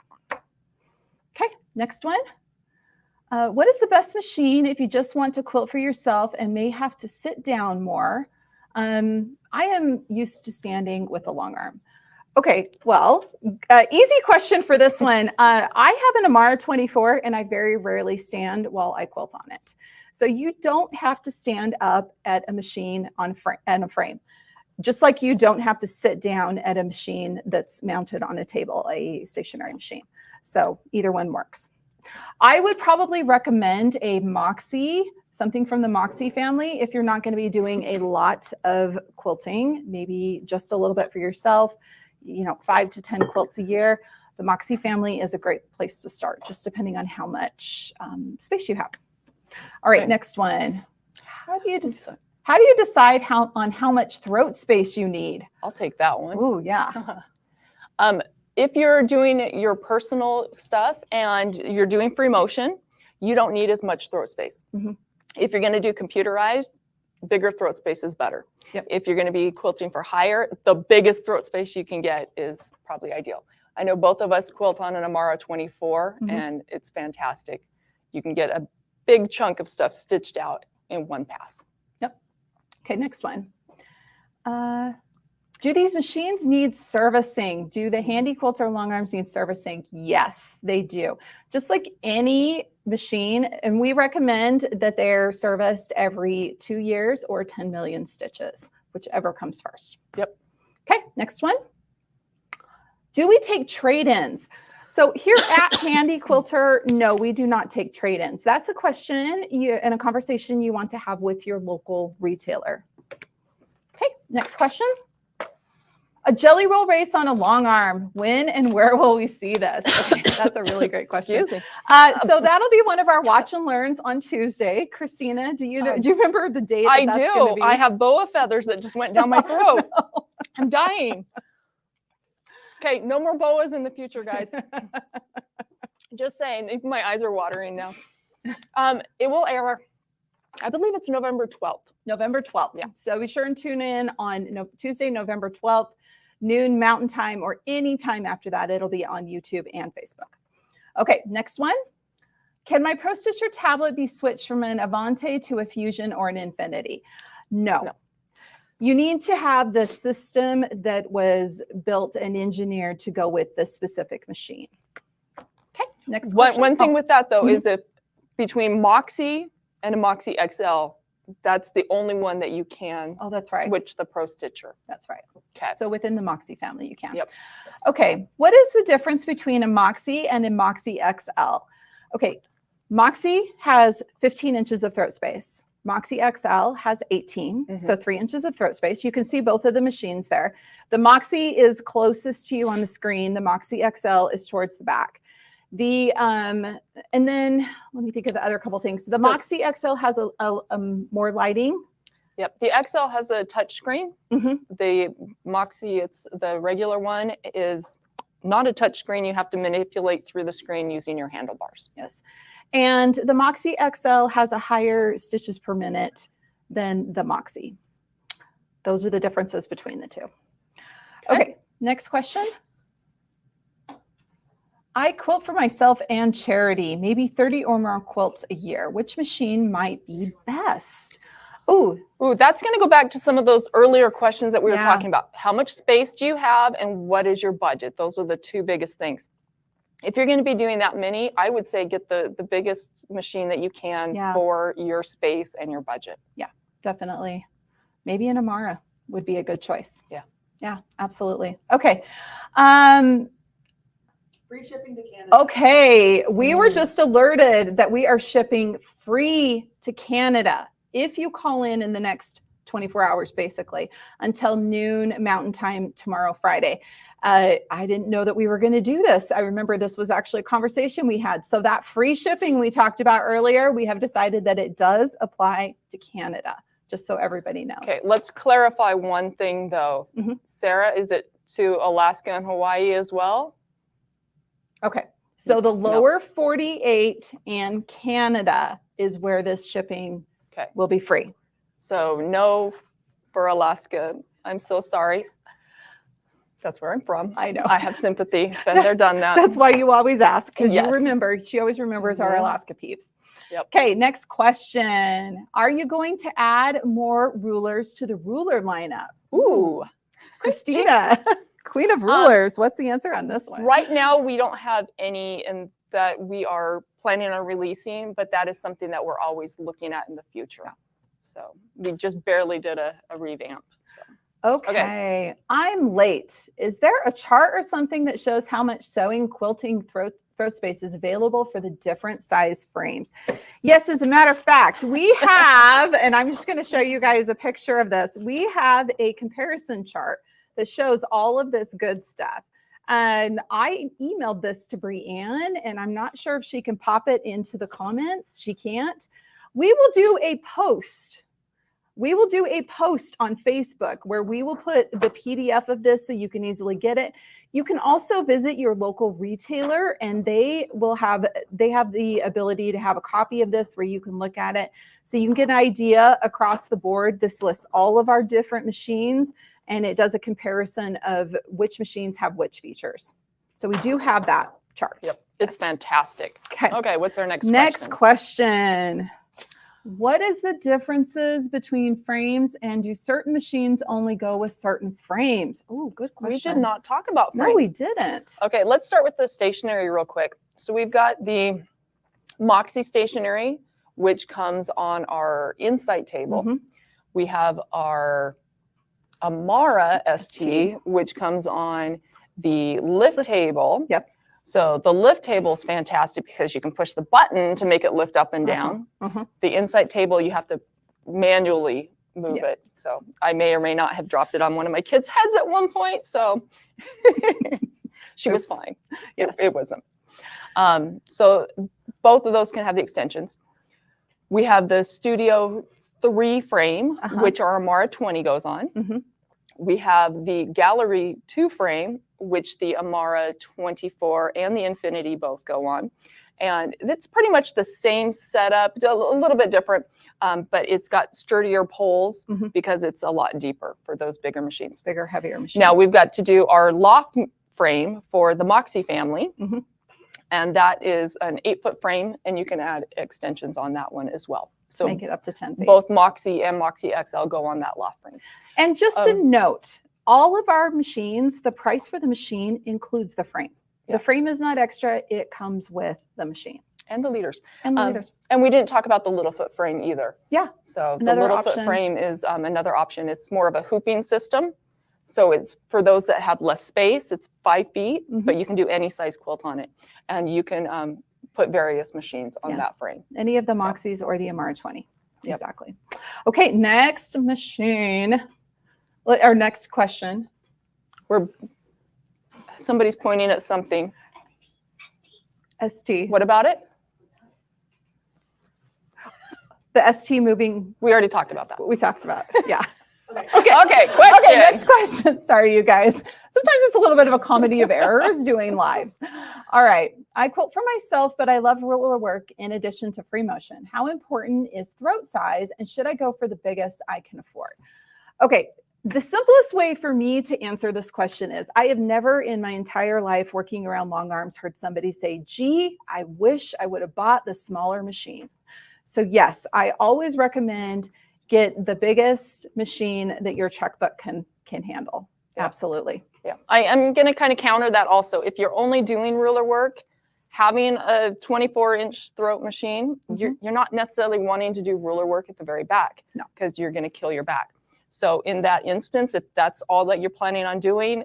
Okay, next one. What is the best machine if you just want to quilt for yourself and may have to sit down more? I am used to standing with a long arm. Okay, well, easy question for this one. I have an Amara 24 and I very rarely stand while I quilt on it. So you don't have to stand up at a machine on a frame, just like you don't have to sit down at a machine that's mounted on a table, a stationary machine. So either one works. I would probably recommend a Moxie, something from the Moxie family, if you're not going to be doing a lot of quilting, maybe just a little bit for yourself, 5 to 10 quilts a year. The Moxie family is a great place to start, just depending on how much space you have. All right, next one. How do you decide on how much throat space you need? I'll take that one. Ooh, yeah. If you're doing your personal stuff and you're doing free motion, you don't need as much throat space. Mm-hmm. If you're going to do computerized, bigger throat space is better. Yep. If you're going to be quilting for hire, the biggest throat space you can get is probably ideal. I know both of us quilt on an Amara 24, mm-hmm. and it's fantastic. You can get a big chunk of stuff stitched out in one pass. Yep. Okay, next one. Do these machines need servicing? Do the Handi Quilter Longarms need servicing? Yes, they do. Just like any machine, and we recommend that they're serviced every 2 years or 10 million stitches, whichever comes first. Yep. Okay, next one. Do we take trade-ins? So here at Handi Quilter, no, we do not take trade-ins. That's a question and a conversation you want to have with your local retailer. Okay, next question. A jelly roll race on a long arm. When and where will we see this? Okay, that's a really great question. Excuse me. So that'll be one of our watch and learns on Tuesday. Christina, do you remember the date? I that's do. gonna be? I have boa feathers that just went down my throat. I'm dying. Okay, no more boas in the future, guys. Just saying. Even my eyes are watering now. It will air, I believe it's November 12th. November 12th. Yeah. So be sure and tune in on Tuesday, November 12th, noon Mountain Time, or any time after that. It'll be on YouTube and Facebook. Okay, next one. Can my Pro Stitcher tablet be switched from an Avante to a Fusion or an Infinity? No. You need to have the system that was built and engineered to go with the specific machine. Okay, next question. One thing with that, though, is if between Moxie and a Moxie XL, that's the only one that you can that's right. switch the Pro Stitcher. That's right. Okay. So within the Moxie family, you can. Yep. Okay, what is the difference between a Moxie and a Moxie XL? Okay, Moxie has 15 inches of throat space. Moxie XL has 18, so 3 inches of throat space. You can see both of the machines there. The Moxie is closest to you on the screen. The Moxie XL is towards the back. And then let me think of the other couple things. The Moxie XL has a more lighting. Yep. The XL has a touch screen. The Moxie, it's the regular one, is not a touch screen. You have to manipulate through the screen using your handlebars. Yes. And the Moxie XL has a higher stitches per minute than the Moxie. Those are the differences between the two. Okay, next question. I quilt for myself and charity, maybe 30 or more quilts a year. Which machine might be best? Ooh, that's going to go back to some of those earlier questions that we were talking about. How much space do you have and what is your budget? Those are the two biggest things. If you're going to be doing that many, I would say get the biggest machine that you can for your space and your budget. Yeah, definitely. Maybe an Amara would be a good choice. Yeah. Yeah, absolutely. Okay. Free shipping to Canada. Okay, we were just alerted that we are shipping free to Canada if you call in the next 24 hours, basically, until noon Mountain Time tomorrow, Friday. I didn't know that we were going to do this. I remember this was actually a conversation we had. So that free shipping we talked about earlier, we have decided that it does apply to Canada, just so everybody knows. Okay, let's clarify one thing though. Sarah, is it to Alaska and Hawaii as well? Okay, so the lower 48 and Canada is where this shipping will be free. So no for Alaska. I'm so sorry. That's where I'm from. I know. I have sympathy. Been there, done that. That's why you always ask, because Yes. you remember. She always remembers our Alaska peeps. Yep. Okay, next question. Are you going to add more rulers to the ruler lineup? Ooh. Christina, Queen of Rulers. What's the answer on this one? Right now, we don't have any that we are planning on releasing, but that is something that we're always looking at in the future. So we just barely did a revamp. So. Okay, I'm late. Is there a chart or something that shows how much sewing, quilting, throw space is available for the different size frames? Yes, as a matter of fact, we have, and I'm just going to show you guys a picture of this. We have a comparison chart that shows all of this good stuff. And I emailed this to Brianne, and I'm not sure if she can pop it into the comments. She can't. We will do a post. We will do a post on Facebook where we will put the PDF of this so you can easily get it. You can also visit your local retailer, and they have the ability to have a copy of this where you can look at it. So you can get an idea across the board. This lists all of our different machines, and it does a comparison of which machines have which features. So we do have that chart. Yep. It's fantastic. Okay. Okay, what's our next question? What is the differences between frames, and do certain machines only go with certain frames? Oh, good question. We did not talk about frames. No, we didn't. Okay, let's start with the stationary real quick. So we've got the Moxie stationary, which comes on our insight table. Mhm. We have our Amara ST, which comes on the lift table. Yep. So the lift table is fantastic because you can push the button to make it lift up and down. The insight table, you have to manually move Yeah. it. So I may or may not have dropped it on one of my kids' heads at one point. So she was Oops. fine. Yes. It wasn't. So both of those can have the extensions. We have the Studio 3 frame, which our Amara 20 goes on. Mhm. We have the Gallery 2 frame, which the Amara 24 and the Infinity both go on. And it's pretty much the same setup, a little bit different, but it's got sturdier poles because it's a lot deeper for those bigger machines. Bigger, heavier machines. Now we've got to do our loft frame for the Moxie family. And that is an 8-foot frame, and you can add extensions on that one as well. So make it up to 10 feet. both Moxie and Moxie XL go on that loft frame. And just a note, all of our machines, the price for the machine includes the frame. Yeah. The frame is not extra, it comes with the machine. And the leaders. And the leaders. And we didn't talk about the little foot frame either. Yeah. So Another the little option. foot frame is another option. It's more of a hooping system. So it's for those that have less space, it's 5 feet, but you can do any size quilt on it. And you can put various machines on that frame. Any of the Moxies or the Amara 20. Yep. Exactly. Okay, next machine. Our next question. Somebody's pointing at something. ST. What about it? The ST moving. We already talked about that. We talked about. Yeah. Okay, question. Okay, next question. Sorry, you guys. Sometimes it's a little bit of a comedy of errors doing lives. All right. I quilt for myself, but I love ruler work in addition to free motion. How important is throat size, and should I go for the biggest I can afford? Okay. The simplest way for me to answer this question is I have never in my entire life working around long arms heard somebody say, gee, I wish I would have bought the smaller machine. So yes, I always recommend get the biggest machine that your checkbook can handle. Yeah. Absolutely. Yeah, I am going to kind of counter that also. If you're only doing ruler work, having a 24-inch throat machine, you're not necessarily wanting to do ruler work at the very back because you're going to kill your back. So in that instance, if that's all that you're planning on doing,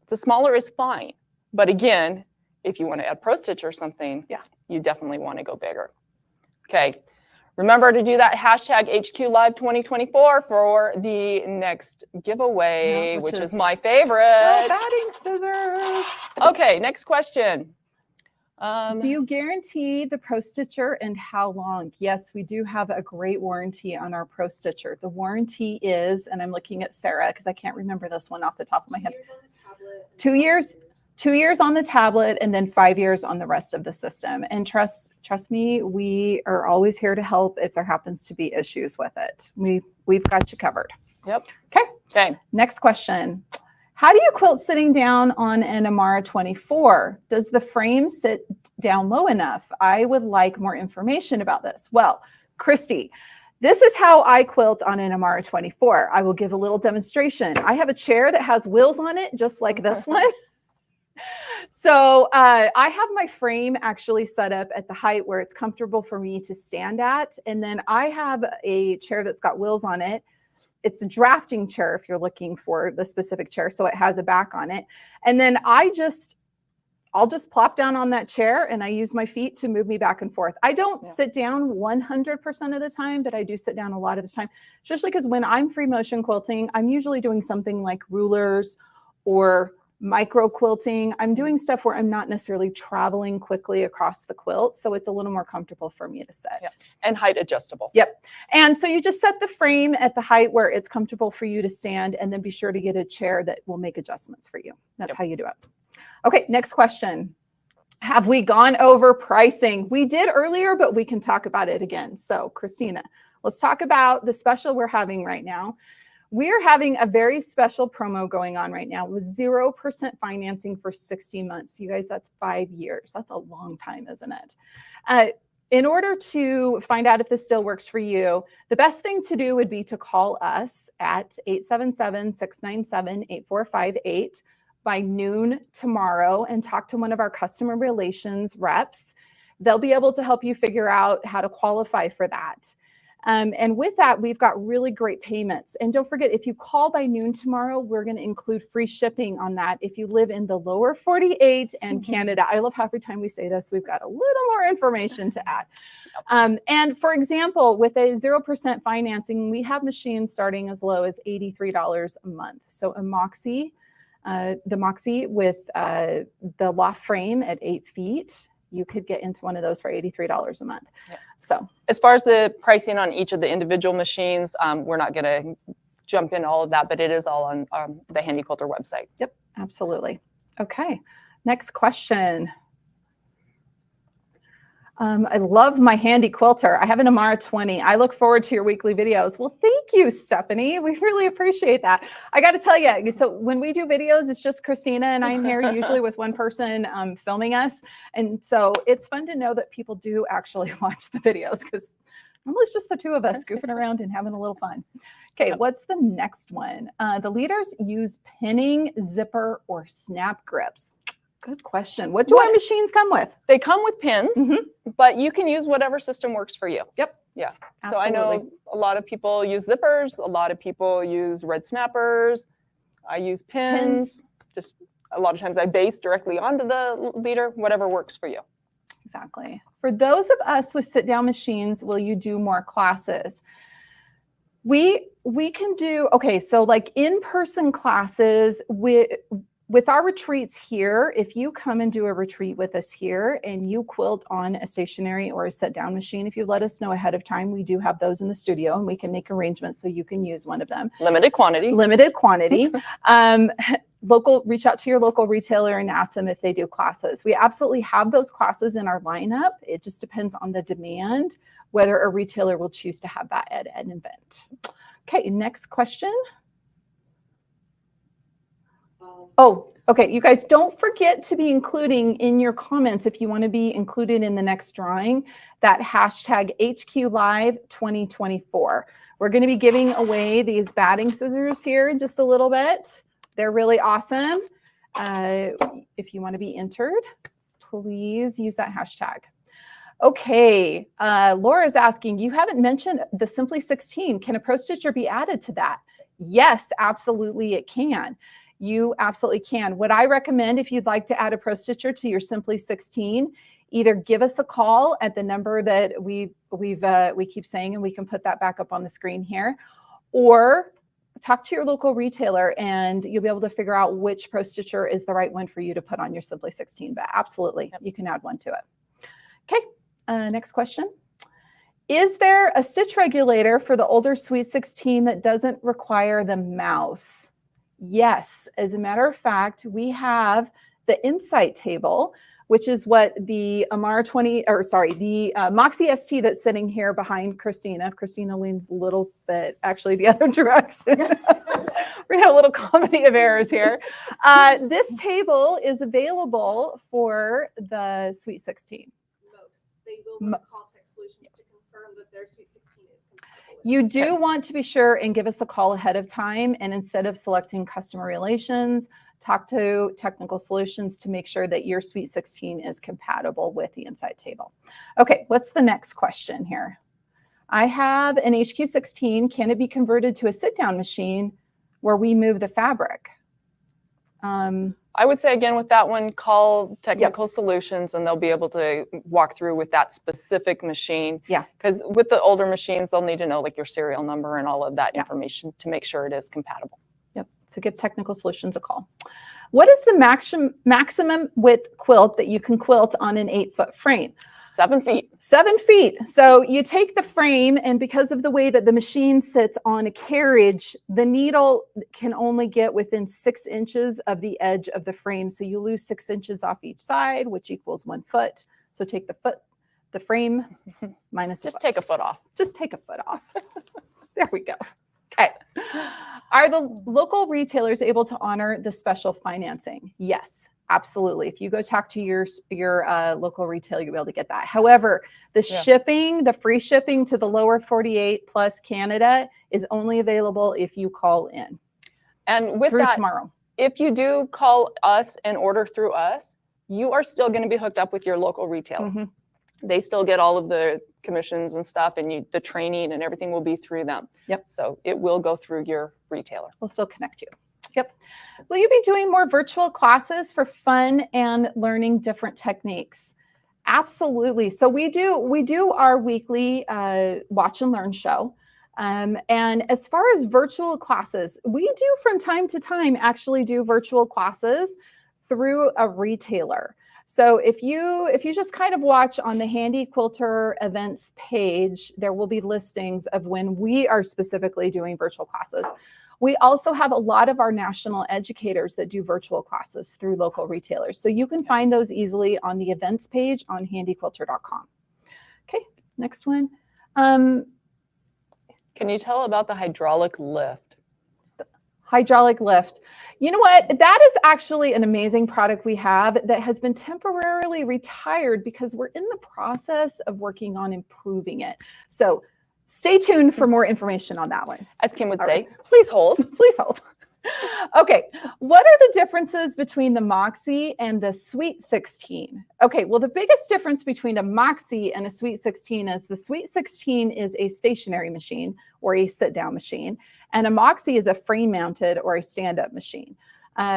the smaller is fine. But again, if you want to add pro stitch or something, you definitely want to go bigger. Okay. Remember to do that hashtag HQ Live 2024 for the next giveaway, which is my favorite. Batting scissors. Okay, next question. Do you guarantee the Pro Stitcher, and how long? Yes, we do have a great warranty on our Pro Stitcher. The warranty is, and I'm looking at Sarah because I can't remember this one off the top of my head. 2 years. 2 years on the tablet, and then 5 years on the rest of the system. And trust me, we are always here to help if there happens to be issues with it. We've got you covered. Yep. Okay. Next question. How do you quilt sitting down on an Amara 24? Does the frame sit down low enough? I would like more information about this. Well, Christy, this is how I quilt on an Amara 24. I will give a little demonstration. I have a chair that has wheels on it, just like this one. So I have my frame actually set up at the height where it's comfortable for me to stand at. And then I have a chair that's got wheels on it. It's a drafting chair if you're looking for the specific chair. So it has a back on it. And then I'll just plop down on that chair and I use my feet to move me back and forth. I don't sit down 100% of the time, but I do sit down a lot of the time, especially because when I'm free motion quilting, I'm usually doing something like rulers or micro quilting. I'm doing stuff where I'm not necessarily traveling quickly across the quilt. So it's a little more comfortable for me to sit. Yeah. And height adjustable. Yep. And so you just set the frame at the height where it's comfortable for you to stand, and then be sure to get a chair that will make adjustments for you. That's how you do it. Okay, next question. Have we gone over pricing? We did earlier, but we can talk about it again. So Kristina, let's talk about the special we're having right now. We're having a very special promo going on right now with 0% financing for 60 months. You guys, that's 5 years. That's a long time, isn't it? in order to find out if this still works for you, the best thing to do would be to call us at 877-697-8458 by noon tomorrow and talk to one of our customer relations reps. They'll be able to help you figure out how to qualify for that. And with that, we've got really great payments. And don't forget, if you call by noon tomorrow, we're going to include free shipping on that if you live in the lower 48 and Canada. I love how every time we say this, we've got a little more information to add. And for example, with a 0% financing, we have machines starting as low as $83 a month. So a Moxie, the Moxie with the loft frame at 8 feet, you could get into one of those for $83 a month. Yeah. So as far as the pricing on each of the individual machines, we're not going to jump in all of that, but it is all on the Handi Quilter website. Yep, absolutely. Okay, next question. I love my Handi Quilter. I have an Amara 20. I look forward to your weekly videos. Well, thank you, Stephanie. We really appreciate that. I got to tell you, so when we do videos, it's just Kristina and I in here, usually with one person filming us. And so it's fun to know that people do actually watch the videos, because normally it's just the two of us goofing around and having a little fun. Okay, what's the next one? The leaders use pinning, zipper, or snap grips. Good question. What do our machines come with? They come with pins, but you can use whatever system works for you. Yep. Yeah. Absolutely. So I know a lot of people use zippers. A lot of people use red snappers. I use pins. Just a lot of times I base directly onto the leader, whatever works for you. Exactly. For those of us with sit-down machines, will you do more classes? We can do, okay, so like in-person classes with our retreats here. If you come and do a retreat with us here and you quilt on a stationary or a sit-down machine, if you let us know ahead of time, we do have those in the studio and we can make arrangements so you can use one of them. Limited quantity. Limited quantity. Reach out to your local retailer and ask them if they do classes. We absolutely have those classes in our lineup. It just depends on the demand, whether a retailer will choose to have that at an event. Okay, next question. Oh, okay. You guys don't forget to be including in your comments, if you want to be included in the next drawing, that hashtag HQLive2024. We're going to be giving away these batting scissors here in just a little bit. They're really awesome. If you want to be entered, please use that hashtag. Okay. Laura's asking, you haven't mentioned the Simply 16. Can a pro stitcher be added to that? Yes, absolutely it can. You absolutely can. What I recommend, if you'd like to add a pro stitcher to your Simply 16, either give us a call at the number that we keep saying, and we can put that back up on the screen here, or talk to your local retailer and you'll be able to figure out which pro stitcher is the right one for you to put on your Simply 16. But absolutely, you can add one to it. Okay, next question. Is there a stitch regulator for the older Sweet 16 that doesn't require the mouse? Yes, as a matter of fact, we have the Insight table, which is what the Amara 20, or sorry, the Moxie ST that's sitting here behind Kristina. If Kristina leans a little bit, actually the other direction. We're gonna have a little comedy of errors here. This table is available for the Sweet 16. They will work call tech solutions to confirm that their Sweet 16 is compatible. You do want to be sure and give us a call ahead of time, and instead of selecting customer relations, talk to technical solutions to make sure that your Sweet 16 is compatible with the Insight table. Okay, what's the next question here? I have an HQ16. Can it be converted to a sit-down machine where we move the fabric? I would say again with that one, call technical solutions and they'll be able to walk through with that specific machine. Yeah. Because with the older machines, they'll need to know like your serial number and all of that information to make sure it is compatible. Yep. So give technical solutions a call. What is the maximum width quilt that you can quilt on an 8-foot frame? 7 feet. 7 feet. So you take the frame, and because of the way that the machine sits on a carriage, the needle can only get within 6 inches of the edge of the frame. So you lose 6 inches off each side, which equals 1 foot. So take the frame minus Just take a foot off. Just take a foot off. There we go. Okay. Are the local retailers able to honor the special financing? Yes, Absolutely. If you go talk to your local retailer, you'll be able to get that. However, the shipping, the free shipping to the lower 48 plus Canada is only available if you call in. And with through that, tomorrow. If you do call us and order through us, you are still going to be hooked up with your local retailer. Mm-hmm. They still get all of the commissions and stuff, and the training and everything will be through them. Yep. So it will go through your retailer. We'll still connect you. Yep. Will you be doing more virtual classes for fun and learning different techniques? Absolutely. So we do our weekly watch and learn show. And as far as virtual classes, we do from time to time actually do virtual classes through a retailer. So if you just kind of watch on the Handi Quilter events page, there will be listings of when we are specifically doing virtual classes. We also have a lot of our national educators that do virtual classes through local retailers. So you can find those easily on the events page on handiquilter.com. Okay, next one. Can you tell about the hydraulic lift? Hydraulic lift. You know what? That is actually an amazing product we have that has been temporarily retired because we're in the process of working on improving it. So stay tuned for more information on that one. As Kim would All say, right. please hold. Please hold. Okay, what are the differences between the Moxie and the Sweet 16? Okay, well, the biggest difference between a Moxie and a Sweet 16 is the Sweet 16 is a stationary machine or a sit-down machine, and a Moxie is a frame-mounted or a stand-up machine.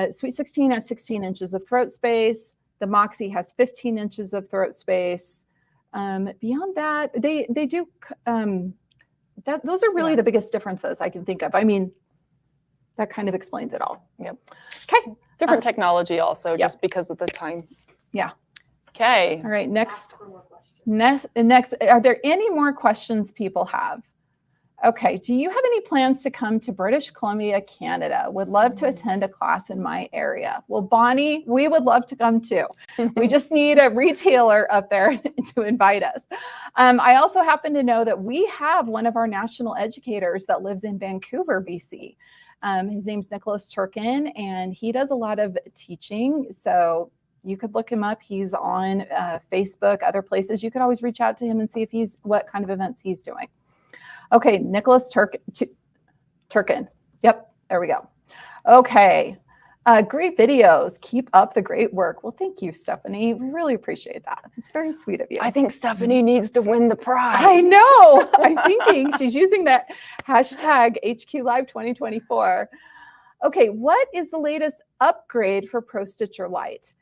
Sweet 16 has 16 inches of throat space. The Moxie has 15 inches of throat space. Beyond that, they do those are really the biggest differences I can think of. I mean, that kind of explains it all. Yep. Okay. Different technology also, just because of the time. Yeah. Okay. All right. Next, Ask for more questions. next. Are there any more questions people have? Okay. Do you have any plans to come to British Columbia, Canada? Would love to attend a class in my area. Well, Bonnie, we would love to come too. We just need a retailer up there to invite us. I also happen to know that we have one of our national educators that lives in Vancouver, BC. His name's Nicholas Turkin, and he does a lot of teaching. So you could look him up. He's on Facebook, other places. You could always reach out to him and see if what kind of events he's doing. Okay, Nicholas Turkin. Yep, there we go. Okay, great videos. Keep up the great work. Well, thank you, Stephanie. We really appreciate that. It's very sweet of you. I think Stephanie needs to win the prize. I know. I'm thinking she's using that hashtag HQ Live 2024. Okay, what is the latest upgrade for Pro Stitcher Lite?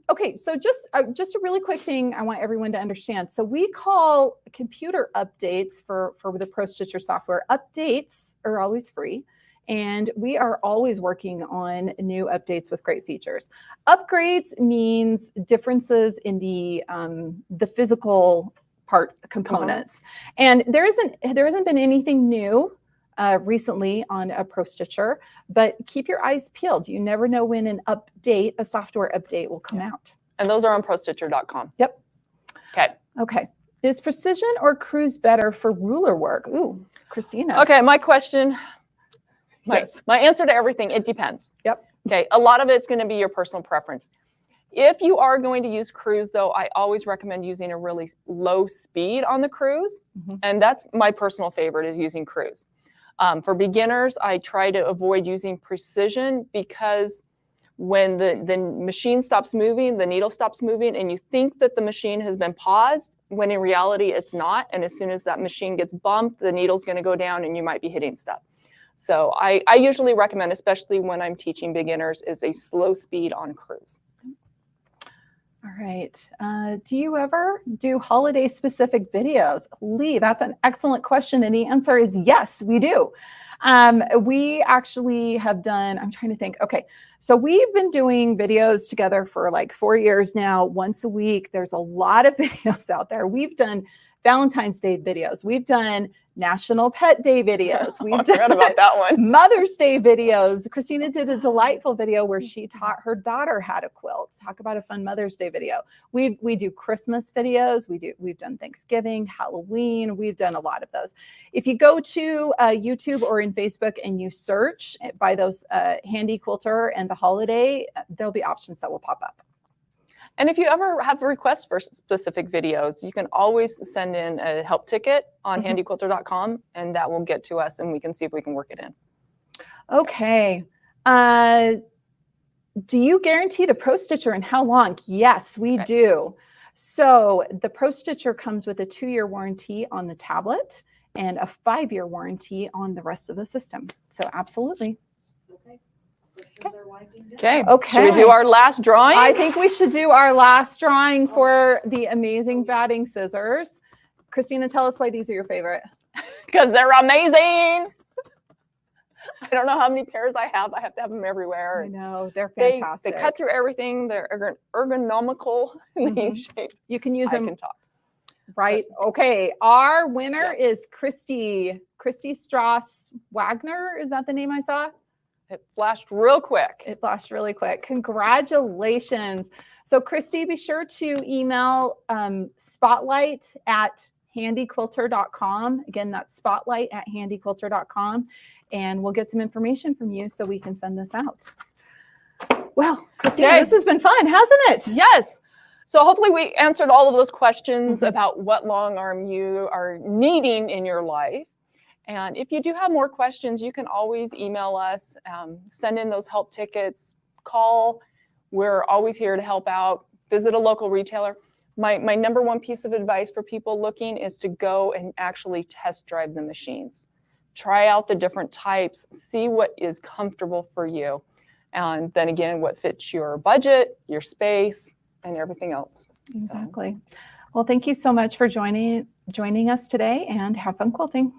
Okay, so just a really quick thing I want everyone to understand. So we call computer updates for the Pro Stitcher software. Updates are always free, and we are always working on new updates with great features. Upgrades means differences in the physical part components. And there hasn't been anything new recently on a Pro Stitcher, but keep your eyes peeled. You never know when a software update will come out. And those are on prostitcher.com. Yep. Okay. Is precision or cruise better for ruler work? Ooh, Kristina. Okay, my question, my answer to everything, it depends. Yep. Okay, a lot of it's going to be your personal preference. If you are going to use cruise, though, I always recommend using a really low speed on the cruise. Mm-hmm. And that's my personal favorite, is using cruise. For beginners, I try to avoid using precision because when the machine stops moving, the needle stops moving, and you think that the machine has been paused, when in reality it's not. And as soon as that machine gets bumped, the needle's going to go down and you might be hitting stuff. So I usually recommend, especially when I'm teaching beginners, is a slow speed on cruise. All right. Do you ever do holiday specific videos? Lee, that's an excellent question. And the answer is yes, we do. We actually have done, I'm trying to think. Okay. So we've been doing videos together for like 4 years now, once a week. There's a lot of videos out there. We've done Valentine's Day videos. We've done National Pet Day videos. I forgot about that one. Mother's Day videos. Kristina did a delightful video where she taught her daughter how to quilt. Talk about a fun Mother's Day video. We do Christmas videos. We've done Thanksgiving, Halloween. We've done a lot of those. If you go to YouTube or in Facebook and you search by those Handi Quilter and the holiday, there'll be options that will pop up. And if you ever have requests for specific videos, you can always send in a help ticket on handiquilter.com, and that will get to us, and we can see if we can work it in. Okay. Do you guarantee the Pro Stitcher and how long? Yes, we do. So the Pro Stitcher comes with a 2-year warranty on the tablet and a 5-year warranty on the rest of the system. So absolutely. Okay. Okay. Should we do our last drawing? I think we should do our last drawing for the amazing batting scissors. Kristina, tell us why these are your favorite. Because they're amazing. I don't know how many pairs I have. I have to have them everywhere. I know, they're They fantastic. cut through everything. They're ergonomical in the shape. You can use I them can talk. right. Okay, our winner is Christy Strauss Wagner. Is that the name I saw? It flashed real quick. It flashed really quick. Congratulations. So Christy, be sure to email spotlight@handiquilter.com. Again, that's spotlight@handiquilter.com. And we'll get some information from you so we can send this out. Well, Kristina, this has been fun, hasn't it? Yes. So hopefully we answered all of those questions about what long arm you are needing in your life. And if you do have more questions, you can always email us, send in those help tickets, call. We're always here to help out. Visit a local retailer. My number one piece of advice for people looking is to go and actually test drive the machines. Try out the different types, see what is comfortable for you. And then again, what fits your budget, your space, and everything else. Exactly. Well, thank you so much for joining us today, and have fun quilting.